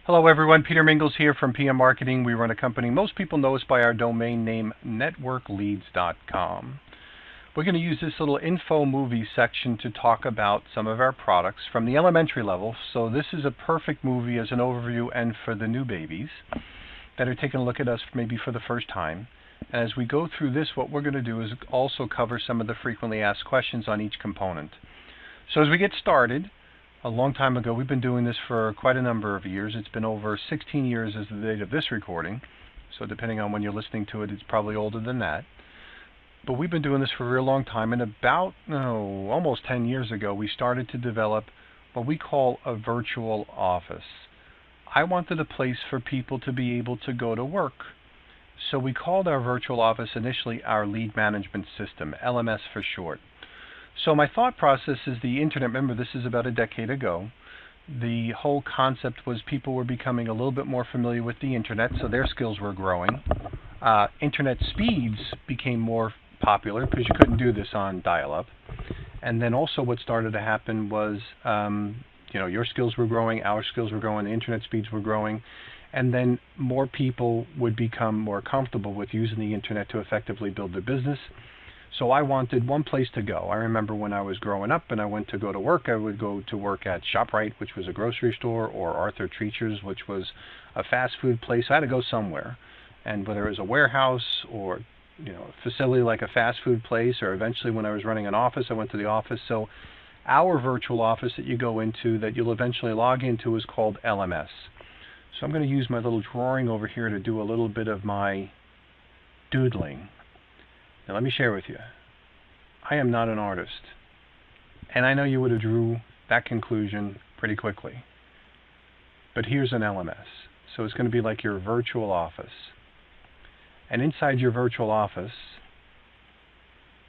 Hello everyone, Peter Mingles here from PM Marketing. We run a company. Most people know us by our domain name, NetworkLeads.com. We're going to use this little info movie section to talk about some of our products from the elementary level. So this is a perfect movie as an overview and for the new babies that are taking a look at us maybe for the first time. And as we go through this, what we're going to do is also cover some of the frequently asked questions on each component. So as we get started, a long time ago, we've been doing this for quite a number of years. It's been over 16 years as the date of this recording. So depending on when you're listening to it, it's probably older than that. But we've been doing this for a real long time. And about, almost 10 years ago, we started to develop what we call a virtual office. I wanted a place for people to be able to go to work. So we called our virtual office initially our lead management system, LMS for short. So my thought process is the internet, remember this is about a decade ago, the whole concept was people were becoming a little bit more familiar with the internet, so their skills were growing. Internet speeds became more popular because you couldn't do this on dial-up. And then also what started to happen was, your skills were growing, our skills were growing, the internet speeds were growing, and then more people would become more comfortable with using the internet to effectively build their business. So I wanted one place to go. I remember when I was growing up and I went to go to work, I would go to work at ShopRite, which was a grocery store, or Arthur Treacher's, which was a fast food place. I had to go somewhere. And whether it was a warehouse or a facility like a fast food place, or eventually when I was running an office, I went to the office. So our virtual office that you go into, that you'll eventually log into, is called LMS. So I'm going to use my little drawing over here to do a little bit of my doodling. Now let me share with you, I am not an artist, and I know you would have drew that conclusion pretty quickly. But here's an LMS, so it's going to be like your virtual office. And inside your virtual office,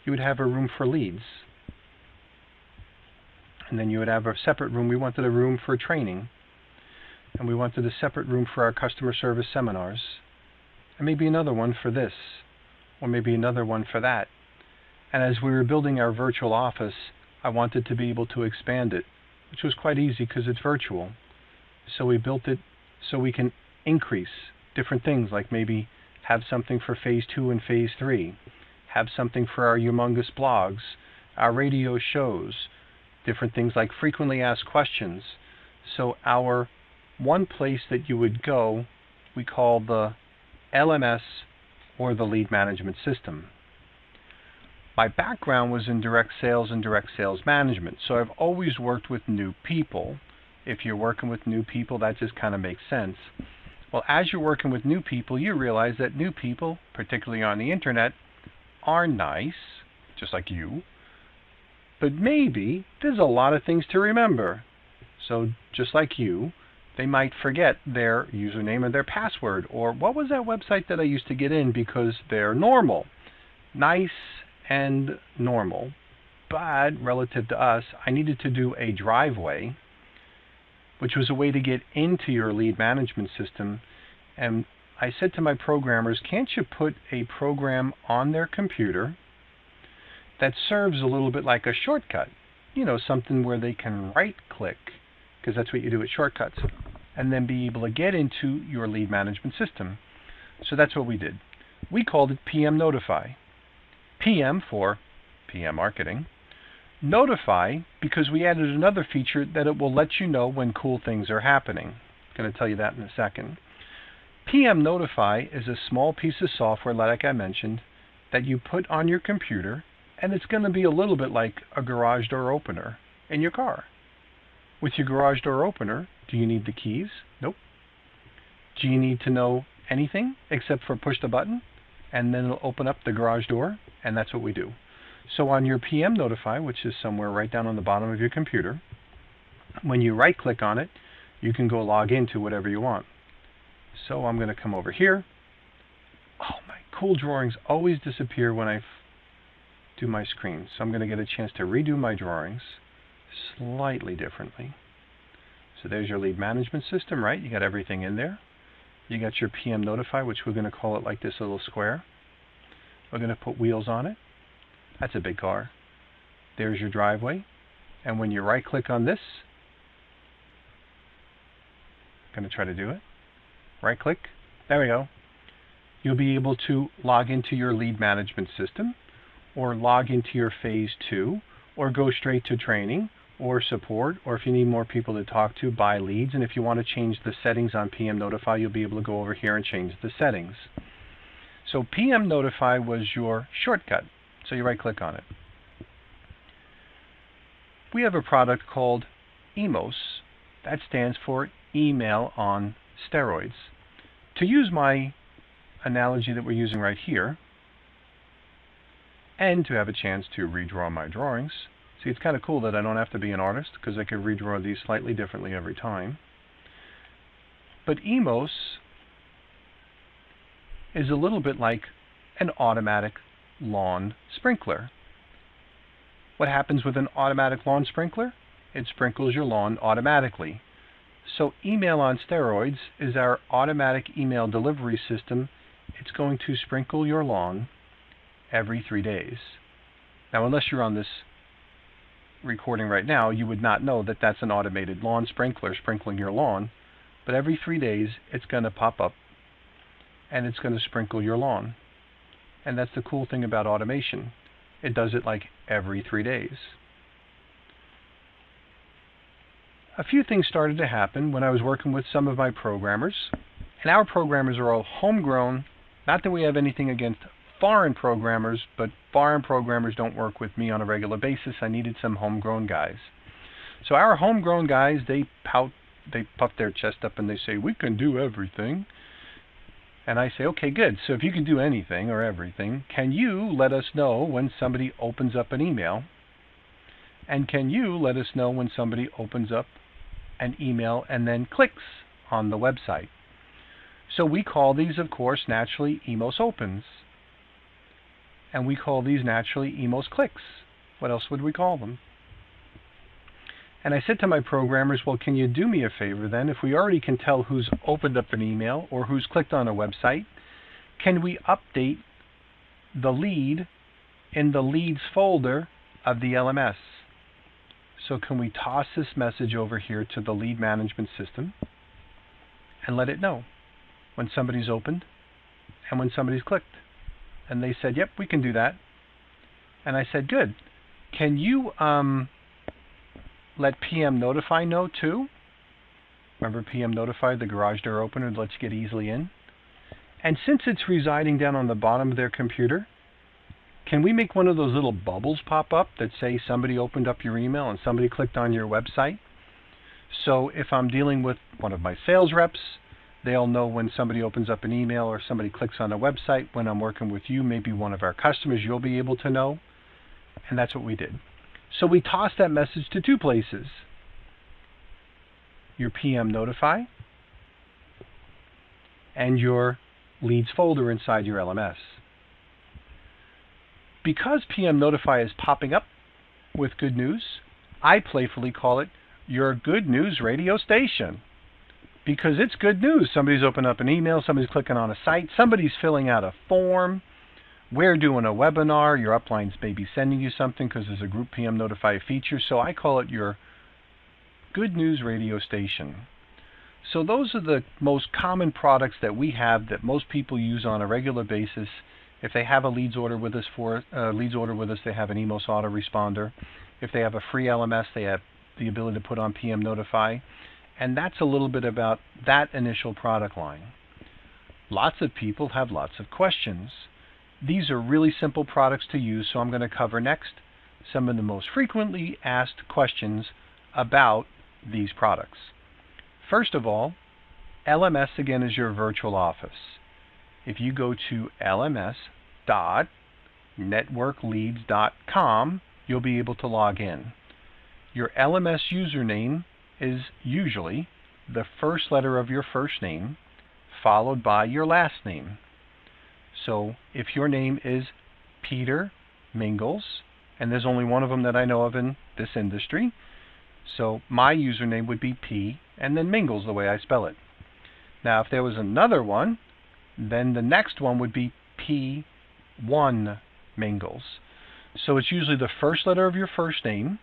you would have a room for leads. And then you would have a separate room. We wanted a room for training, and we wanted a separate room for our customer service seminars, and maybe another one for this, or maybe another one for that. And as we were building our virtual office, I wanted to be able to expand it, which was quite easy because it's virtual. So we built it so we can increase different things, like maybe have something for phase 2 and phase 3, have something for our humongous blogs, our radio shows, different things like frequently asked questions. So our one place that you would go, we call the LMS, or the lead management system. My background was in direct sales and direct sales management, so I've always worked with new people. If you're working with new people, that just kind of makes sense. Well, as you're working with new people, you realize that new people, particularly on the internet, are nice, just like you, but maybe there's a lot of things to remember. So just like you, they might forget their username and their password, or what was that website that I used to get in, because they're normal, nice and normal. But relative to us, I needed to do a driveway, which was a way to get into your lead management system. And I said to my programmers, can't you put a program on their computer that serves a little bit like a shortcut? Something where they can right-click, because that's what you do with shortcuts, and then be able to get into your lead management system. So that's what we did. We called it PMNotify. PM for PM Marketing. Notify because we added another feature that it will let you know when cool things are happening. I'm going to tell you that in a second. PMNotify is a small piece of software, like I mentioned, that you put on your computer, and it's going to be a little bit like a garage door opener in your car. With your garage door opener, do you need the keys? Nope. Do you need to know anything except for push the button and then it'll open up the garage door? And that's what we do. So on your PMNotify, which is somewhere right down on the bottom of your computer, when you right click on it, you can go log into whatever you want. So I'm going to come over here. Oh, my cool drawings always disappear when I do my screen. So I'm going to get a chance to redo my drawings slightly differently. So there's your lead management system, right? You got everything in there. You got your PMNotify, which we're going to call it like this little square. We're going to put wheels on it. That's a big car. There's your driveway. And when you right click on this, going to try to do it. Right click. There we go. You'll be able to log into your lead management system, or log into your phase 2, or go straight to training, or support, or if you need more people to talk to, buy leads. And if you want to change the settings on PMNotify, you'll be able to go over here and change the settings. So PMNotify was your shortcut. So you right click on it. We have a product called emos. That stands for email on steroids. To use my analogy that we're using right here, and to have a chance to redraw my drawings. See, it's kind of cool that I don't have to be an artist, because I can redraw these slightly differently every time. But emos is a little bit like an automatic lawn sprinkler. What happens with an automatic lawn sprinkler? It sprinkles your lawn automatically. So email on steroids is our automatic email delivery system. It's going to sprinkle your lawn every 3 days. Now, unless you're on this recording right now, you would not know that that's an automated lawn sprinkler sprinkling your lawn. But every 3 days, it's going to pop up and it's going to sprinkle your lawn. And that's the cool thing about automation. It does it like every 3 days. A few things started to happen when I was working with some of my programmers. And our programmers are all homegrown. Not that we have anything against foreign programmers, but foreign programmers don't work with me on a regular basis. I needed some homegrown guys. So our homegrown guys, they pout, they puff their chest up and they say, we can do everything. And I say, okay, good. So if you can do anything or everything, can you let us know when somebody opens up an email? And can you let us know when somebody opens up an email and then clicks on the website? So we call these, of course, naturally emos opens. And we call these naturally emos clicks. What else would we call them? And I said to my programmers, well, can you do me a favor then? If we already can tell who's opened up an email or who's clicked on a website, can we update the lead in the leads folder of the LMS? So can we toss this message over here to the lead management system and let it know when somebody's opened and when somebody's clicked? And they said, yep, we can do that. And I said, good. Can you let PMNotify know too? Remember PMNotify, the garage door opener that lets you get easily in? And since it's residing down on the bottom of their computer, can we make one of those little bubbles pop up that say somebody opened up your email and somebody clicked on your website? So if I'm dealing with one of my sales reps, they'll know when somebody opens up an email or somebody clicks on a website. When I'm working with you, maybe one of our customers, you'll be able to know. And that's what we did. So we tossed that message to two places. Your PMNotify and your leads folder inside your LMS. Because PMNotify is popping up with good news, I playfully call it your good news radio station. Because it's good news. Somebody's opened up an email, somebody's clicking on a site, somebody's filling out a form, we're doing a webinar, your upline's maybe sending you something because there's a group PMNotify feature, so I call it your good news radio station. So those are the most common products that we have that most people use on a regular basis. If they have a leads order with us they have an emos autoresponder. If they have a free LMS, they have the ability to put on PMNotify. And that's a little bit about that initial product line. Lots of people have lots of questions. These are really simple products to use, so I'm going to cover next some of the most frequently asked questions about these products. First of all, LMS again is your virtual office. If you go to lms.networkleads.com, you'll be able to log in. Your LMS username is usually the first letter of your first name followed by your last name. So if your name is Peter Mingles, and there's only one of them that I know of in this industry, so my username would be P and then Mingles the way I spell it. Now if there was another one, then the next one would be P1 Mingles. So it's usually the first letter of your first name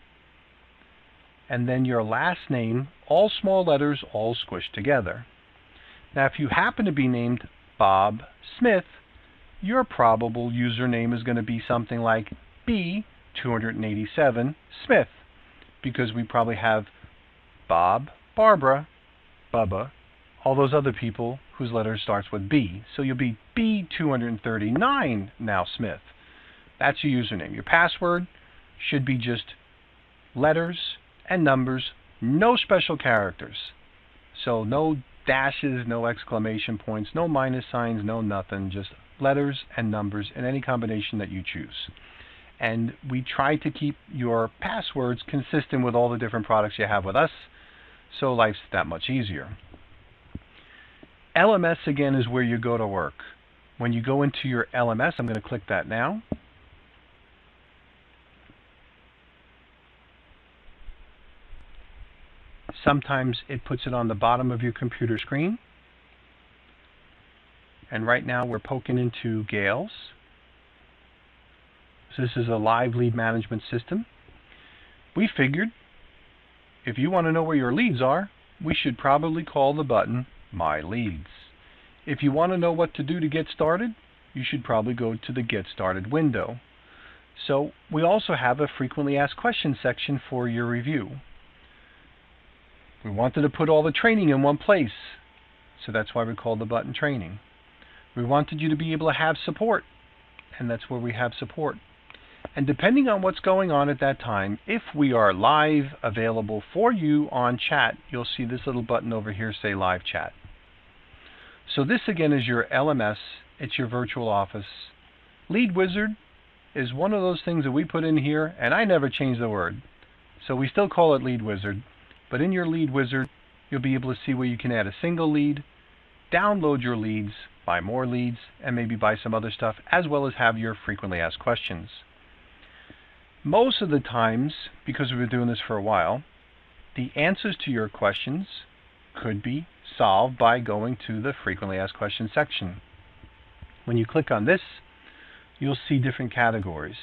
and then your last name, all small letters, all squished together. Now, if you happen to be named Bob Smith, your probable username is going to be something like B287 Smith, because we probably have Bob, Barbara, Bubba, all those other people whose letter starts with B. So you'll be B239 now Smith. That's your username. Your password should be just letters and numbers, no special characters. So no dashes, no exclamation points, no minus signs, no nothing, just letters and numbers in any combination that you choose. And we try to keep your passwords consistent with all the different products you have with us, so life's that much easier. LMS, again, is where you go to work. When you go into your LMS, I'm going to click that now. Sometimes it puts it on the bottom of your computer screen. And right now we're poking into Gales. So this is a live lead management system. We figured if you want to know where your leads are, we should probably call the button My Leads. If you want to know what to do to get started, you should probably go to the Get Started window. So we also have a frequently asked questions section for your review. We wanted to put all the training in one place, so that's why we called the button Training. We wanted you to be able to have support, and that's where we have support. And depending on what's going on at that time, if we are live available for you on chat, you'll see this little button over here say Live Chat. So this again is your LMS, it's your virtual office. Lead Wizard is one of those things that we put in here, and I never change the word. So we still call it Lead Wizard. But in your Lead Wizard, you'll be able to see where you can add a single lead, download your leads, buy more leads, and maybe buy some other stuff, as well as have your frequently asked questions. Most of the times, because we've been doing this for a while, the answers to your questions could be solved by going to the frequently asked questions section. When you click on this, you'll see different categories.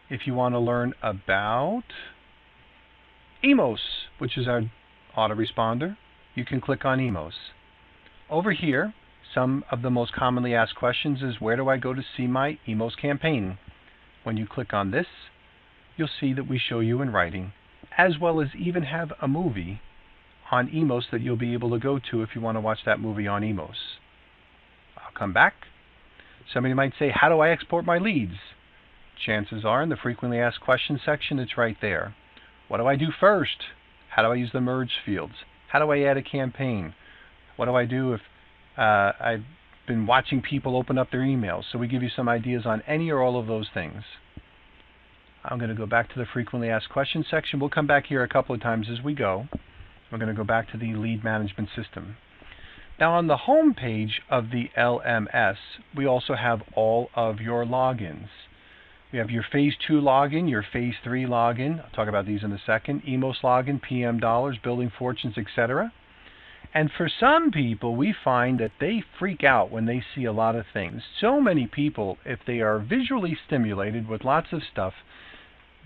If you want to learn about emos, which is our autoresponder, you can click on emos. Over here, some of the most commonly asked questions is, where do I go to see my emos campaign? When you click on this, you'll see that we show you in writing, as well as even have a movie on emos that you'll be able to go to if you want to watch that movie on emos. I'll come back. Somebody might say, how do I export my leads? Chances are in the frequently asked questions section, it's right there. What do I do first? How do I use the merge fields? How do I add a campaign? What do I do if I've been watching people open up their emails? So we give you some ideas on any or all of those things. I'm going to go back to the frequently asked questions section. We'll come back here a couple of times as we go. We're going to go back to the lead management system. Now on the home page of the LMS, we also have all of your logins. We have your Phase 2 login, your Phase 3 login. I'll talk about these in a second. emos login, PM dollars, building fortunes, etc. And for some people, we find that they freak out when they see a lot of things. So many people, if they are visually stimulated with lots of stuff,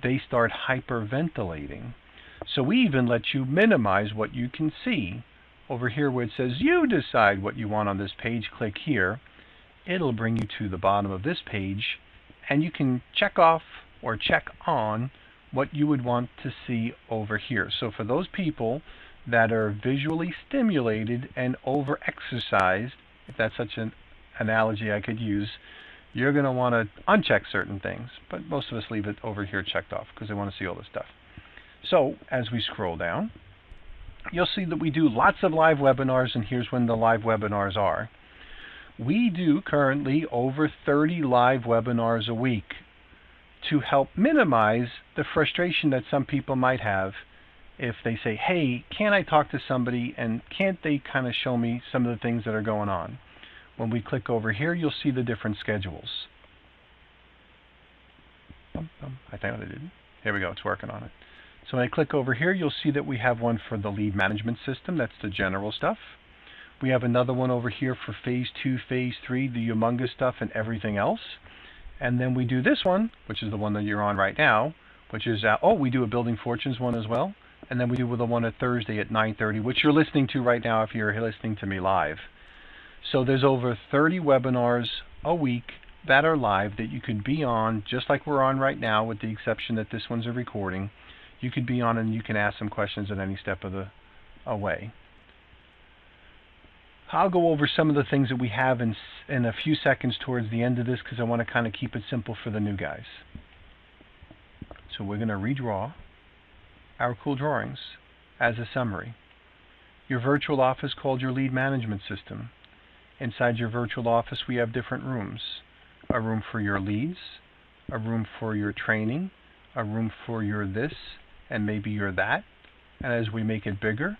they start hyperventilating. So we even let you minimize what you can see. Over here where it says you decide what you want on this page, click here. It'll bring you to the bottom of this page, and you can check off or check on what you would want to see over here. So for those people that are visually stimulated and over-exercised, if that's such an analogy I could use, you're going to want to uncheck certain things. But most of us leave it over here checked off because they want to see all this stuff. So as we scroll down, you'll see that we do lots of live webinars, and here's when the live webinars are. We do currently over 30 live webinars a week to help minimize the frustration that some people might have if they say, hey, can I talk to somebody and can't they kind of show me some of the things that are going on? When we click over here, you'll see the different schedules. I found it. Here we go. It's working on it. So when I click over here, you'll see that we have one for the lead management system. That's the general stuff. We have another one over here for Phase 2, Phase 3, the humongous stuff and everything else. And then we do this one, which is the one that you're on right now, which is, we do a Building Fortunes one as well. and then we do the one at Thursday at 9:30, which you're listening to right now if you're listening to me live. So there's over 30 webinars a week that are live that you could be on, just like we're on right now, with the exception that this one's a recording. You could be on and you can ask some questions at any step of the way. I'll go over some of the things that we have in a few seconds towards the end of this, because I want to kind of keep it simple for the new guys. So we're going to redraw our cool drawings as a summary. Your virtual office called your lead management system. Inside your virtual office we have different rooms. A room for your leads, a room for your training, a room for your this, and maybe your that. And as we make it bigger,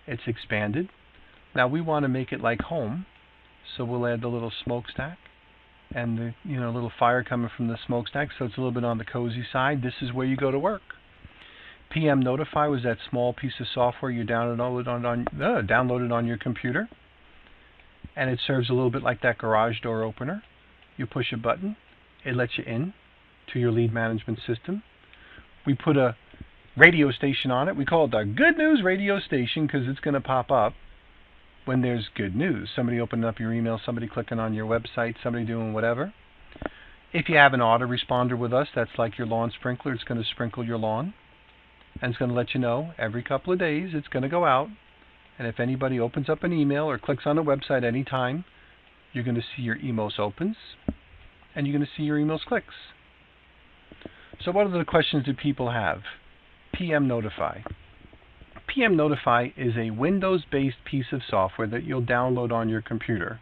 it's expanded. Now we want to make it like home, so we'll add the little smokestack and the little fire coming from the smokestack, so it's a little bit on the cozy side. This is where you go to work. PMNotify was that small piece of software you downloaded on your computer, and it serves a little bit like that garage door opener. You push a button, it lets you in to your lead management system. We put a radio station on it. We call it the Good News Radio Station because it's going to pop up when there's good news. Somebody opening up your email, somebody clicking on your website, somebody doing whatever. If you have an autoresponder with us, that's like your lawn sprinkler. It's going to sprinkle your lawn, and it's going to let you know every couple of days it's going to go out. And if anybody opens up an email or clicks on a website anytime, you're going to see your emos opens, and you're going to see your emos clicks. So what are the questions that people have? PMNotify. PMNotify is a Windows-based piece of software that you'll download on your computer.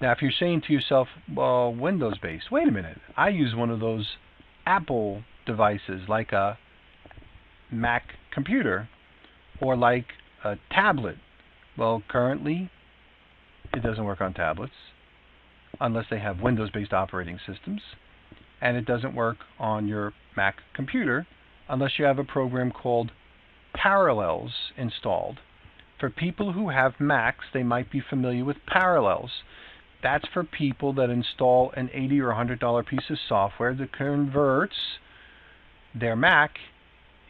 Now, if you're saying to yourself, well, Windows-based, wait a minute, I use one of those Apple devices like a Mac computer or like a tablet. Well, currently, it doesn't work on tablets unless they have Windows-based operating systems, and it doesn't work on your Mac computer unless you have a program called Parallels installed. For people who have Macs, they might be familiar with Parallels. That's for people that install an $80 or $100 piece of software that converts their Mac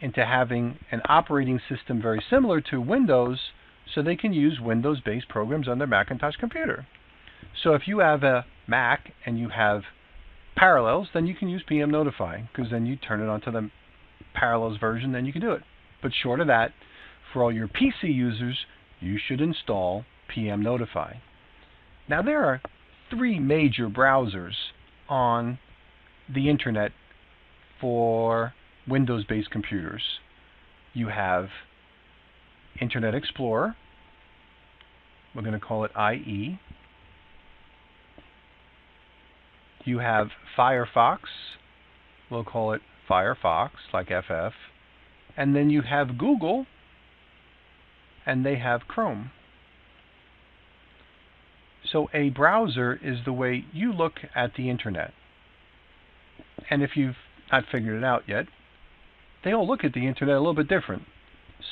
into having an operating system very similar to Windows, so they can use Windows-based programs on their Macintosh computer. So if you have a Mac and you have Parallels, then you can use PMNotify, because then you turn it onto the Parallels version, then you can do it. But short of that, for all your PC users, you should install PMNotify. Now there are 3 major browsers on the internet for Windows-based computers. You have Internet Explorer. We're going to call it IE. You have Firefox. We'll call it Firefox, like FF. And then you have Google, and they have Chrome. So a browser is the way you look at the internet. And if you've not figured it out yet, they all look at the internet a little bit different.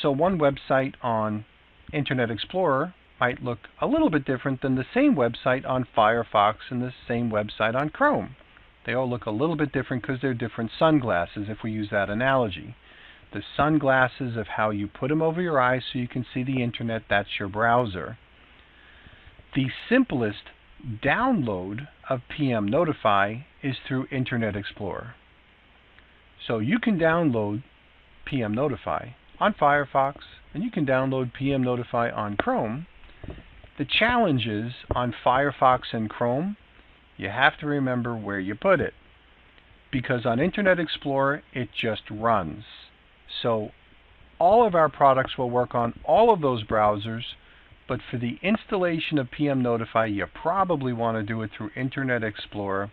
So one website on Internet Explorer might look a little bit different than the same website on Firefox and the same website on Chrome. They all look a little bit different because they're different sunglasses, if we use that analogy. The sunglasses of how you put them over your eyes so you can see the internet, that's your browser. The simplest download of PMNotify is through Internet Explorer. So you can download PMNotify on Firefox, and you can download PMNotify on Chrome. The challenge is, on Firefox and Chrome, you have to remember where you put it. Because on Internet Explorer, it just runs. So all of our products will work on all of those browsers, but for the installation of PMNotify, you probably want to do it through Internet Explorer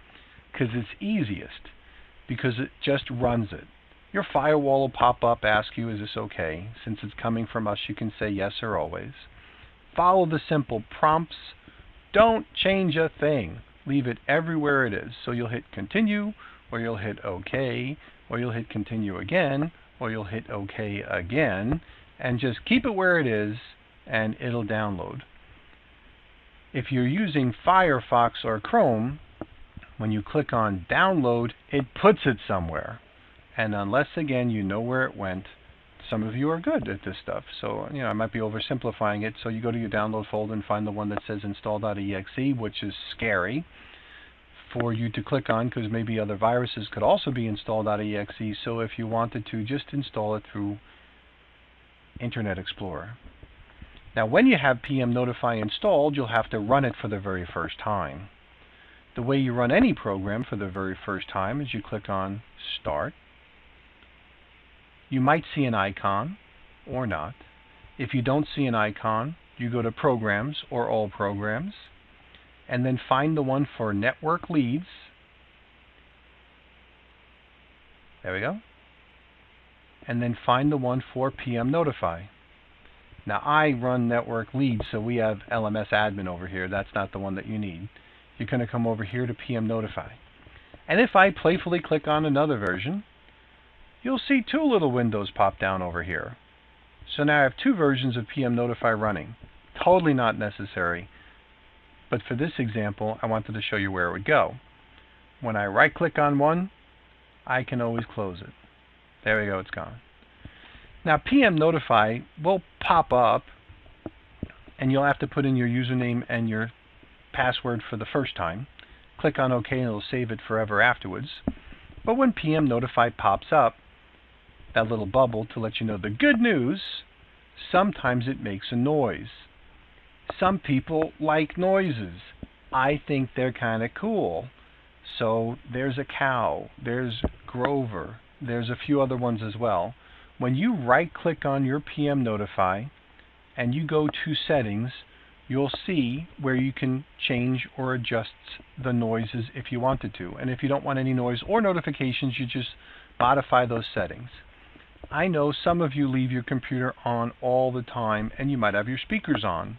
because it's easiest, because it just runs it. Your firewall will pop up, ask you, is this okay? Since it's coming from us, you can say yes or always. Follow the simple prompts. Don't change a thing. Leave it everywhere it is. So you'll hit continue, or you'll hit OK, or you'll hit continue again, or you'll hit OK again, and just keep it where it is, and it'll download. If you're using Firefox or Chrome, when you click on download, it puts it somewhere. And unless, again, you know where it went, some of you are good at this stuff. So, I might be oversimplifying it. So you go to your download folder and find the one that says install.exe, which is scary for you to click on because maybe other viruses could also be install.exe. So if you wanted to, just install it through Internet Explorer. Now, when you have PMNotify installed, you'll have to run it for the very first time. The way you run any program for the very first time is you click on Start. You might see an icon or not. If you don't see an icon, you go to Programs or All Programs, and then find the one for NetworkLeads. There we go. And then find the one for PMNotify. Now, I run NetworkLeads, so we have LMS admin over here. That's not the one that you need. You're going to come over here to PMNotify. And if I playfully click on another version, you'll see two little windows pop down over here. So now I have two versions of PMNotify running. Totally not necessary. But for this example, I wanted to show you where it would go. When I right-click on one, I can always close it. There we go, it's gone. Now, PMNotify will pop up, and you'll have to put in your username and your password for the first time. Click on OK, and it'll save it forever afterwards. But when PMNotify pops up, that little bubble to let you know the good news, sometimes it makes a noise. Some people like noises. I think they're kind of cool. So there's a cow, there's Grover, there's a few other ones as well. When you right-click on your PMNotify and you go to Settings, you'll see where you can change or adjust the noises if you wanted to. And if you don't want any noise or notifications, you just modify those settings. I know some of you leave your computer on all the time, and you might have your speakers on.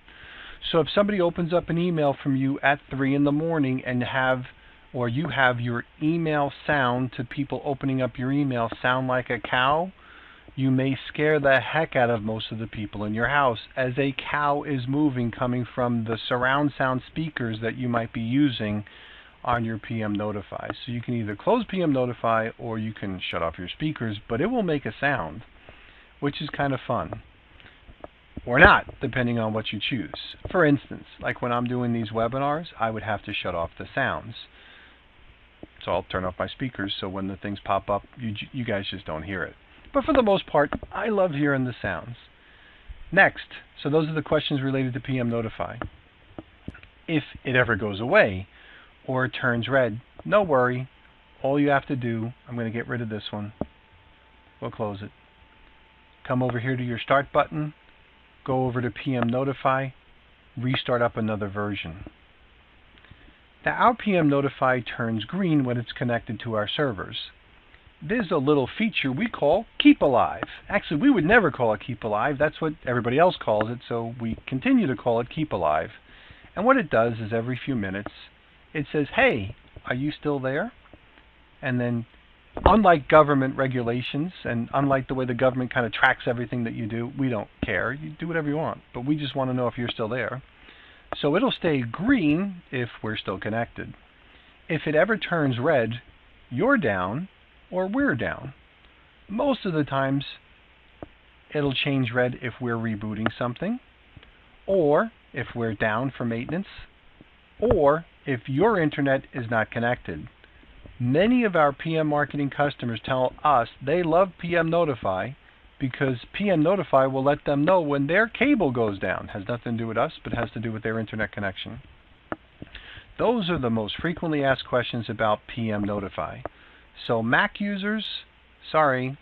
So if somebody opens up an email from you at 3 in the morning and you have your email sound to people opening up your email sound like a cow, you may scare the heck out of most of the people in your house, as a cow is moving coming from the surround sound speakers that you might be using on your PMNotify. So you can either close PMNotify or you can shut off your speakers, but it will make a sound, which is kind of fun. Or not, depending on what you choose. For instance, like when I'm doing these webinars, I would have to shut off the sounds. So I'll turn off my speakers so when the things pop up, you guys just don't hear it. But for the most part, I love hearing the sounds. Next, so those are the questions related to PMNotify. If it ever goes away or it turns red, no worry. All you have to do, I'm going to get rid of this one. We'll close it. Come over here to your Start button. Go over to PMNotify. Restart up another version. Now, our PMNotify turns green when it's connected to our servers. There's a little feature we call Keep Alive. Actually, we would never call it Keep Alive. That's what everybody else calls it, so we continue to call it Keep Alive. And what it does is every few minutes, it says, hey, are you still there? And then, unlike government regulations, and unlike the way the government kind of tracks everything that you do, we don't care. You do whatever you want. But we just want to know if you're still there. So it'll stay green if we're still connected. If it ever turns red, you're down or we're down. Most of the times, it'll change red if we're rebooting something, or if we're down for maintenance, or if your internet is not connected. Many of our PM marketing customers tell us they love PMNotify because PMNotify will let them know when their cable goes down. Has nothing to do with us, but has to do with their internet connection. Those are the most frequently asked questions about PMNotify. So Mac users, sorry,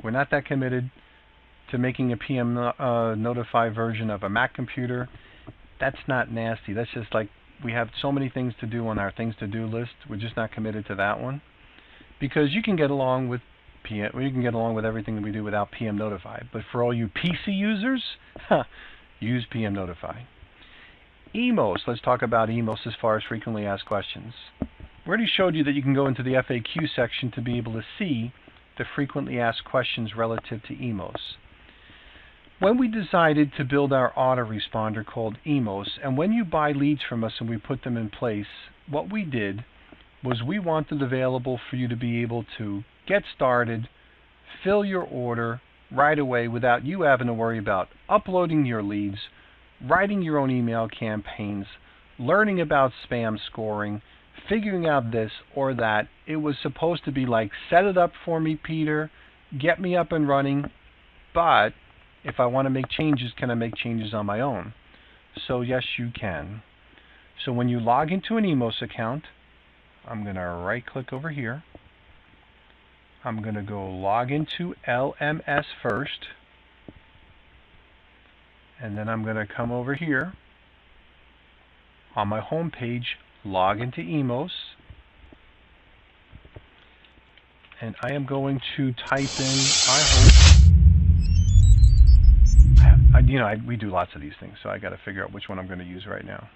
we're not that committed to making a PMNotify version of a Mac computer. That's not nasty. That's just like we have so many things to do on our things to do list. We're just not committed to that one because you can get along with everything that we do without PMNotify. But for all you PC users, use PMNotify. Emos. Let's talk about emos as far as frequently asked questions. We already showed you that you can go into the FAQ section to be able to see the frequently asked questions relative to emos. When we decided to build our autoresponder called emos, and when you buy leads from us and we put them in place, what we did was we wanted available for you to be able to get started, fill your order, right away without you having to worry about uploading your leads, writing your own email campaigns, learning about spam scoring, figuring out this or that. It was supposed to be like, set it up for me, Peter, get me up and running, but if I want to make changes, can I make changes on my own? So yes, you can. So when you log into an emos account, I'm going to right click over here. I'm going to go log into LMS first, and then I'm going to come over here on my home page, log into emos, and I am going to type in, we do lots of these things, so I got to figure out which one I'm going to use right now.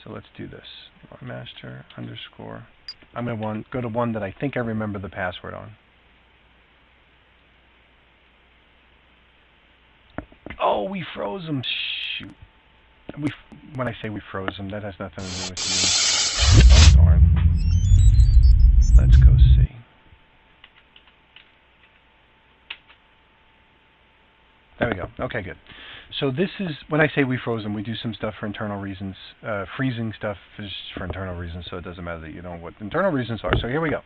So let's do this. Master underscore. I'm going to go to one that I think I remember the password on. Oh, we froze them. Shoot. When I say we froze them, that has nothing to do with you. Oh, darn. Let's go see. There we go. Okay, good. So this is, when I say we froze them, we do some stuff for internal reasons. Freezing stuff is for internal reasons, so it doesn't matter that you know what internal reasons are. So here we go.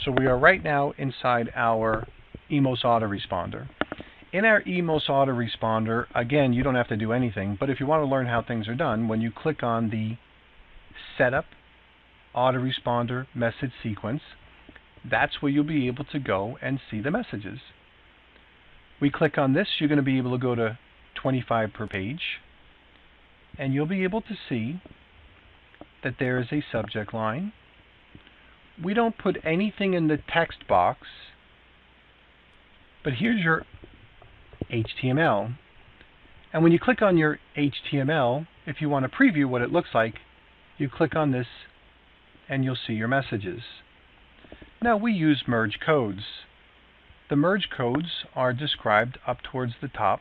So we are right now inside our emos autoresponder. In our emos autoresponder, again, you don't have to do anything, but if you want to learn how things are done, when you click on the Setup Autoresponder Message Sequence, that's where you'll be able to go and see the messages. We click on this, you're going to be able to go to 25 per page, and you'll be able to see that there is a subject line. We don't put anything in the text box, but here's your HTML. And when you click on your HTML, if you want to preview what it looks like, you click on this and you'll see your messages. Now we use merge codes. The merge codes are described up towards the top.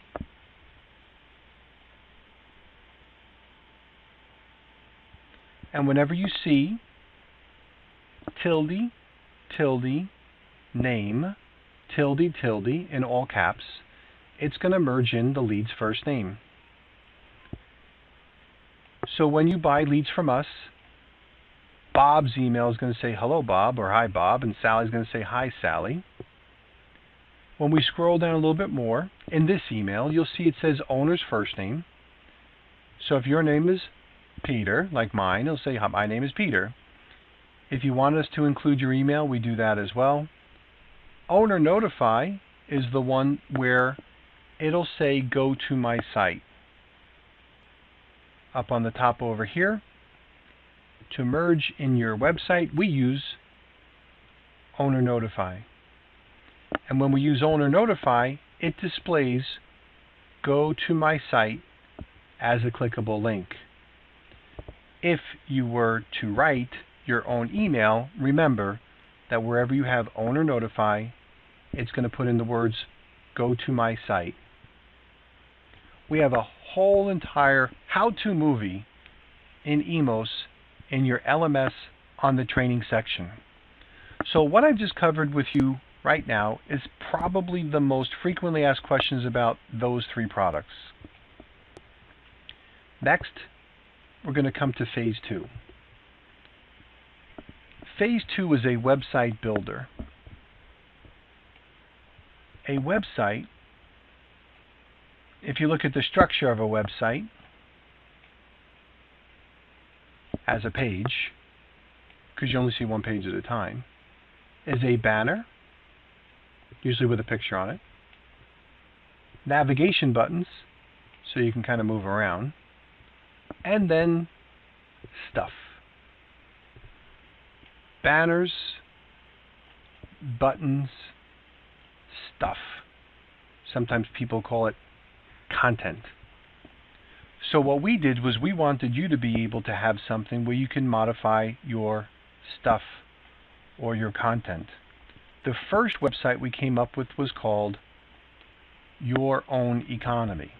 And whenever you see tilde, tilde, name, tilde, tilde in all caps, it's going to merge in the lead's first name. So when you buy leads from us, Bob's email is going to say hello Bob or hi Bob, and Sally's going to say hi Sally. When we scroll down a little bit more, in this email you'll see it says owner's first name. So if your name is Peter, like mine, it'll say my name is Peter. If you want us to include your email, we do that as well. Owner notify is the one where it'll say go to my site. Up on the top over here, to merge in your website, we use owner notify. And when we use owner notify, it displays go to my site as a clickable link. If you were to write your own email, remember that wherever you have owner notify, it's going to put in the words go to my site. We have a whole entire how-to movie in emos in your LMS on the training section. So what I've just covered with you right now is probably the most frequently asked questions about those three products. Next, we're going to come to phase 2. Phase 2 is a website builder. A website, if you look at the structure of a website as a page, because you only see one page at a time, is a banner, usually with a picture on it, navigation buttons, so you can kind of move around, and then stuff. Banners, buttons, stuff. Sometimes people call it content. So what we did was we wanted you to be able to have something where you can modify your stuff or your content. The first website we came up with was called Your Own Economy.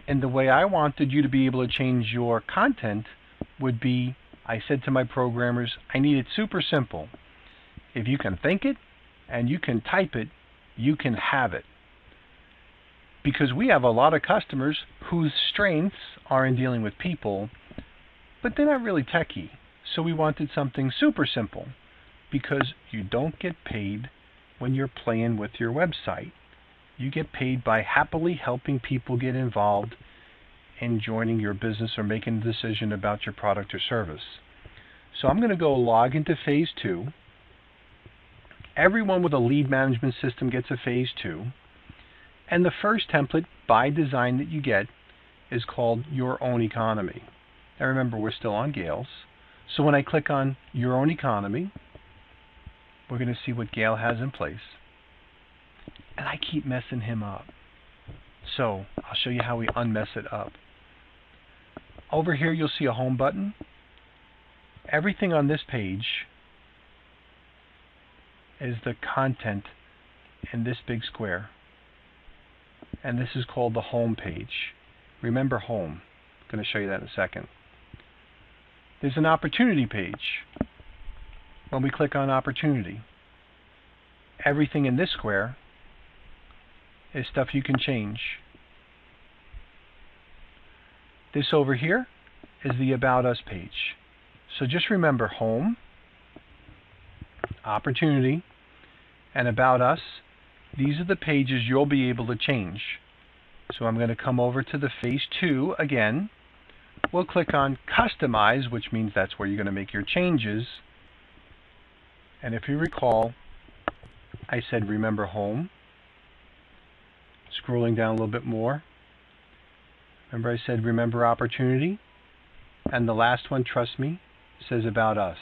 And the way I wanted you to be able to change your content would be, I said to my programmers, I need it super simple. If you can think it and you can type it, you can have it. because we have a lot of customers whose strengths are in dealing with people, but they're not really techie. So we wanted something super simple, because you don't get paid when you're playing with your website. You get paid by happily helping people get involved in joining your business or making a decision about your product or service. So I'm going to go log into phase 2. Everyone with a lead management system gets a phase 2. And the first template by design that you get is called Your Own Economy. Now remember, we're still on Gale's. So when I click on Your Own Economy, we're going to see what Gale has in place. And I keep messing him up. So I'll show you how we unmess it up. Over here you'll see a home button. Everything on this page is the content in this big square. And this is called the home page. Remember home. I'm going to show you that in a second. There's an opportunity page. When we click on opportunity, everything in this square is stuff you can change. This over here is the About Us page. So just remember home, opportunity, and About Us. These are the pages you'll be able to change. So I'm going to come over to the phase 2 again. We'll click on Customize, which means that's where you're going to make your changes. And if you recall, I said remember home. Scrolling down a little bit more. Remember I said remember opportunity? And the last one, trust me, says About Us.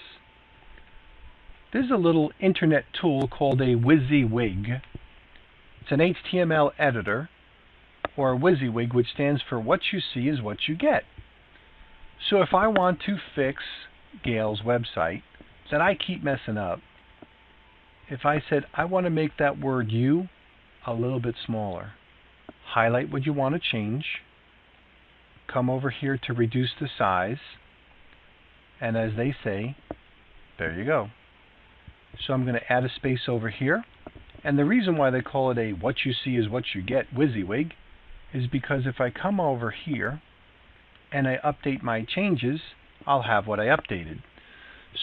There's a little internet tool called a WYSIWYG. It's an HTML editor, or a WYSIWYG, which stands for what you see is what you get. So if I want to fix Gale's website that I keep messing up, if I said I want to make that word you a little bit smaller, highlight what you want to change, come over here to reduce the size, and as they say, there you go. So I'm going to add a space over here. And the reason why they call it a what you see is what you get WYSIWYG is because if I come over here and I update my changes, I'll have what I updated.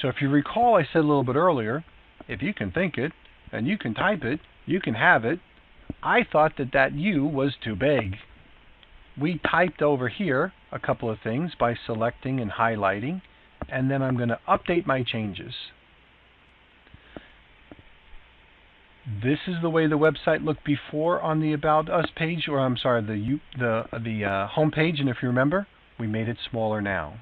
So if you recall, I said a little bit earlier, if you can think it and you can type it, you can have it. I thought that U was too big. We typed over here a couple of things by selecting and highlighting, and then I'm going to update my changes. This is the way the website looked before on the About Us page, or I'm sorry, the home page, and if you remember, we made it smaller now.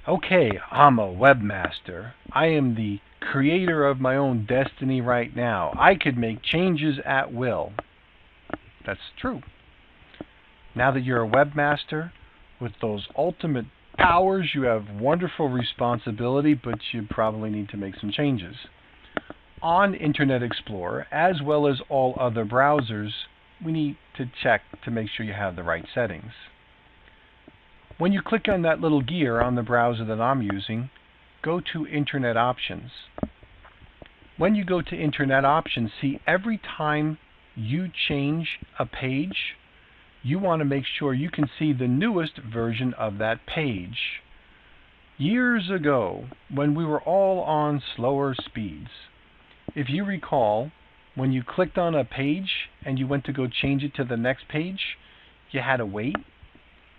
Okay, I'm a webmaster. I am the creator of my own destiny right now. I could make changes at will. That's true. Now that you're a webmaster with those ultimate powers, you have wonderful responsibility, but you probably need to make some changes. On Internet Explorer, as well as all other browsers, we need to check to make sure you have the right settings. When you click on that little gear on the browser that I'm using, go to Internet Options. When you go to Internet Options, see every time you change a page, you want to make sure you can see the newest version of that page. Years ago, when we were all on slower speeds, if you recall, when you clicked on a page and you went to go change it to the next page, you had to wait.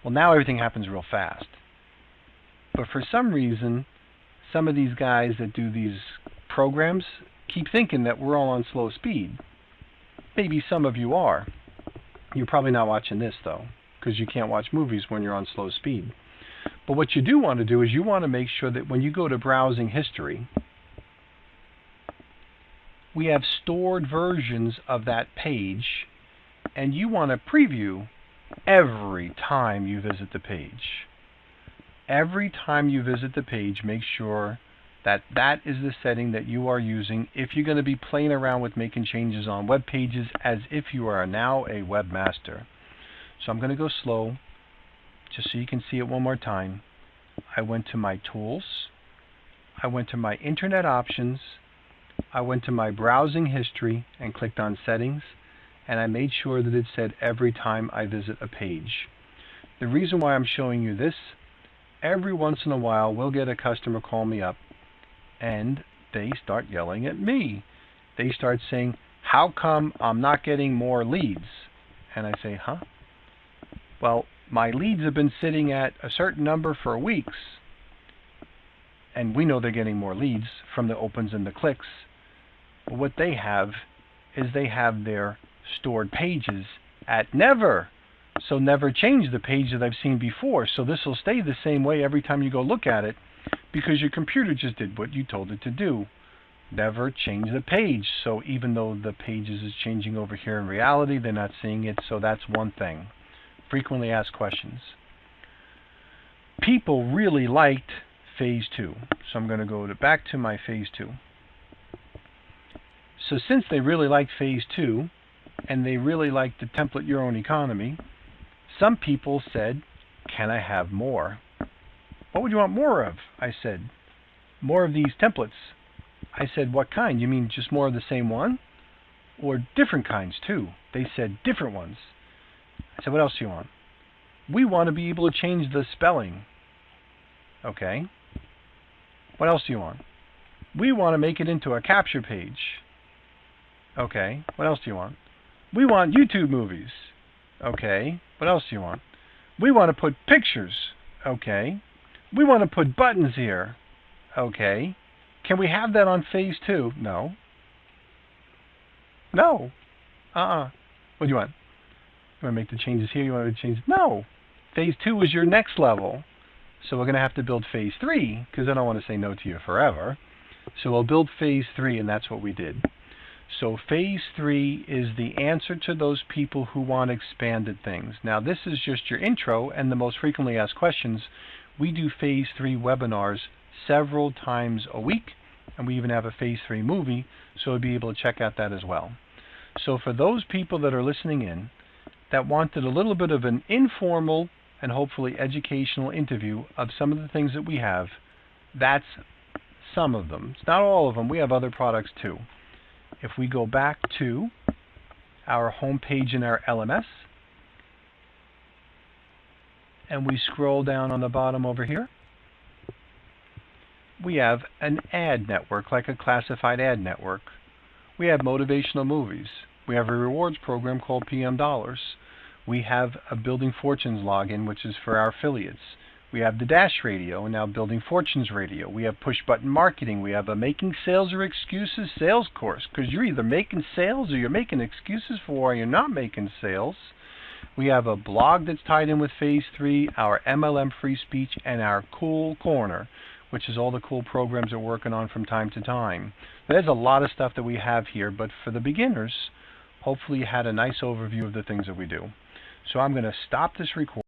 Well, now everything happens real fast. But for some reason, some of these guys that do these programs keep thinking that we're all on slow speed. Maybe some of you are. You're probably not watching this, though, because you can't watch movies when you're on slow speed. But what you do want to do is you want to make sure that when you go to browsing history, we have stored versions of that page, and you want to preview every time you visit the page. Every time you visit the page, make sure that that is the setting that you are using if you're going to be playing around with making changes on web pages as if you are now a webmaster. So I'm going to go slow just so you can see it one more time. I went to my tools. I went to my Internet Options. I went to my browsing history and clicked on settings, and I made sure that it said every time I visit a page. The reason why I'm showing you this, every once in a while we'll get a customer call me up and they start yelling at me. They start saying, how come I'm not getting more leads? And I say, huh? Well, my leads have been sitting at a certain number for weeks. And we know they're getting more leads from the opens and the clicks. But what they have is they have their stored pages at never. So never change the page that I've seen before. So this will stay the same way every time you go look at it because your computer just did what you told it to do. Never change the page. So even though the pages is changing over here in reality, they're not seeing it. So that's one thing. Frequently asked questions. People really liked phase 2. So I'm going to go back to my phase 2. So since they really liked phase 2 and they really liked the template Your Own Economy, some people said, can I have more? What would you want more of? I said, more of these templates. I said, what kind? You mean just more of the same one? Or different kinds too? They said, different ones. I said, what else do you want? We want to be able to change the spelling. Okay. What else do you want? We want to make it into a capture page. Okay. What else do you want? We want YouTube movies. Okay. What else do you want? We want to put pictures. Okay. We want to put buttons here. Okay. Can we have that on phase 2? No. No. What do you want? You want to make the changes here? You want to change? No. Phase 2 is your next level. So we're going to have to build phase 3 because I don't want to say no to you forever. So we'll build phase 3, and that's what we did. So phase 3 is the answer to those people who want expanded things. Now this is just your intro and the most frequently asked questions. We do phase 3 webinars several times a week, and we even have a phase 3 movie, so you'll be able to check out that as well. So for those people that are listening in that wanted a little bit of an informal and hopefully educational interview of some of the things that we have, that's some of them. It's not all of them. We have other products too. If we go back to our home page in our LMS and we scroll down on the bottom over here, we have an ad network, like a classified ad network. We have motivational movies. We have a rewards program called PM Dollars. We have a Building Fortunes login, which is for our affiliates. We have the Dash Radio and now Building Fortunes Radio. We have push button marketing. We have a Making Sales or Excuses sales course, because you're either making sales or you're making excuses for why you're not making sales. We have a blog that's tied in with phase 3, our MLM free speech, and our Cool Corner, which is all the cool programs we're working on from time to time. There's a lot of stuff that we have here, but for the beginners, hopefully you had a nice overview of the things that we do. So I'm going to stop this recording.